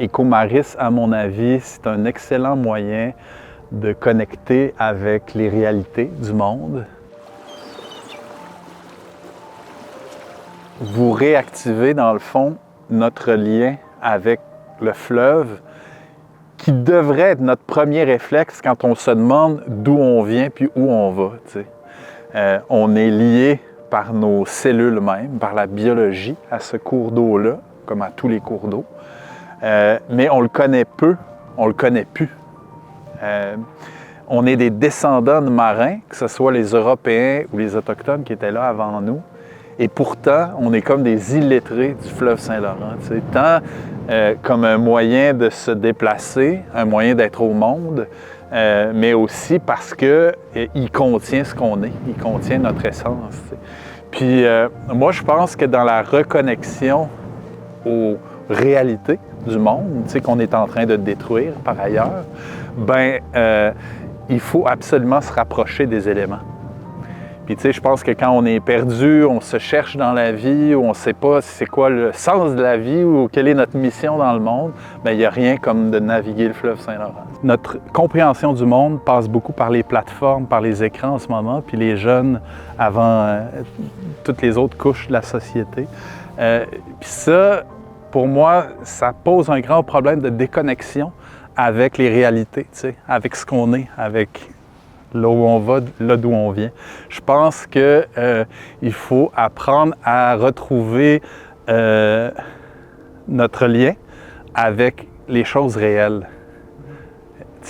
Ecomaris, à mon avis, c'est un excellent moyen de connecter avec les réalités du monde. Vous réactivez, dans le fond, notre lien avec le fleuve, qui devrait être notre premier réflexe quand on se demande d'où on vient puis où on va. On est lié par nos cellules même, par la biologie à ce cours d'eau-là, comme à tous les cours d'eau. Mais on le connaît peu, on le connaît plus. On est des descendants de marins, que ce soit les Européens ou les Autochtones qui étaient là avant nous. Et pourtant, on est comme des illettrés du fleuve Saint-Laurent. Tant comme un moyen de se déplacer, un moyen d'être au monde, mais aussi parce qu'il contient ce qu'on est, il contient notre essence. Puis moi, je pense que dans la reconnexion aux réalités du monde, qu'on est en train de détruire par ailleurs, il faut absolument se rapprocher des éléments. Puis tu sais, je pense que quand on est perdu, on se cherche dans la vie, ou on ne sait pas c'est quoi le sens de la vie ou quelle est notre mission dans le monde, il n'y a rien comme de naviguer le fleuve Saint-Laurent. Notre compréhension du monde passe beaucoup par les plateformes, par les écrans en ce moment, puis les jeunes avant toutes les autres couches de la société. Puis ça, pour moi, ça pose un grand problème de déconnexion avec les réalités, avec ce qu'on est, avec là où on va, là d'où on vient. Je pense qu'il faut apprendre à retrouver notre lien avec les choses réelles.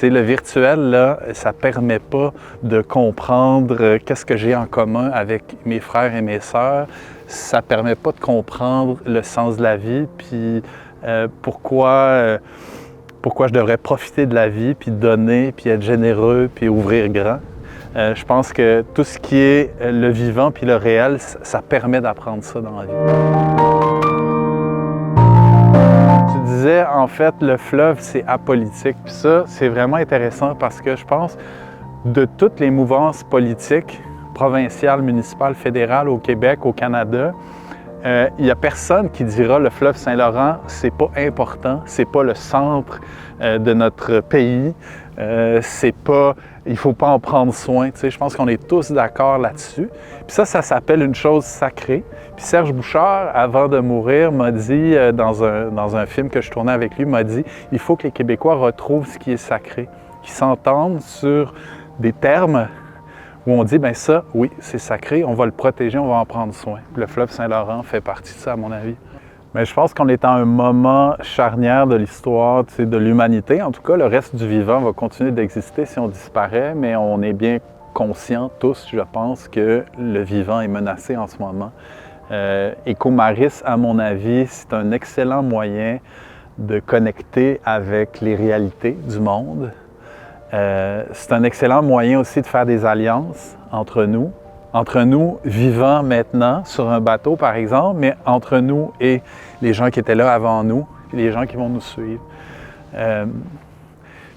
Le virtuel, là, ça ne permet pas de comprendre qu'est-ce que j'ai en commun avec mes frères et mes sœurs. Ça ne permet pas de comprendre le sens de la vie, puis pourquoi je devrais profiter de la vie, puis donner, puis être généreux, puis ouvrir grand. Je pense que tout ce qui est le vivant puis le réel, ça permet d'apprendre ça dans la vie. Tu disais, en fait, le fleuve, c'est apolitique. Puis ça, c'est vraiment intéressant parce que je pense, de toutes les mouvances politiques, provinciales, municipales, fédérales au Québec, au Canada, il n'y a personne qui dira le fleuve Saint-Laurent, c'est pas important, c'est pas le centre de notre pays, il ne faut pas en prendre soin. Je pense qu'on est tous d'accord là-dessus. Puis ça s'appelle une chose sacrée. Puis Serge Bouchard, avant de mourir, m'a dit, dans un film que je tournais avec lui, m'a dit il faut que les Québécois retrouvent ce qui est sacré, qu'ils s'entendent sur des termes où on dit, ça, oui, c'est sacré, on va le protéger, on va en prendre soin. Le fleuve Saint-Laurent fait partie de ça, à mon avis. Mais je pense qu'on est à un moment charnière de l'histoire de l'humanité. En tout cas, le reste du vivant va continuer d'exister si on disparaît, mais on est bien conscients tous, je pense, que le vivant est menacé en ce moment. Ecomaris, à mon avis, c'est un excellent moyen de connecter avec les réalités du monde. C'est un excellent moyen aussi de faire des alliances entre nous vivants maintenant sur un bateau par exemple, mais entre nous et les gens qui étaient là avant nous, les gens qui vont nous suivre.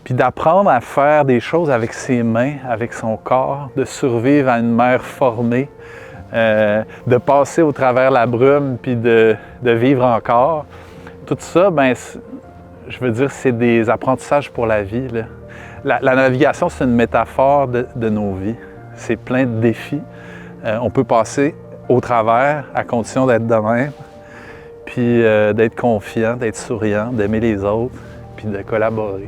Puis d'apprendre à faire des choses avec ses mains, avec son corps, de survivre à une mer formée, de passer au travers la brume puis de vivre encore. Tout ça, je veux dire, c'est des apprentissages pour la vie, là. La navigation, c'est une métaphore de nos vies. C'est plein de défis. On peut passer au travers à condition d'être de même, puis d'être confiant, d'être souriant, d'aimer les autres, puis de collaborer.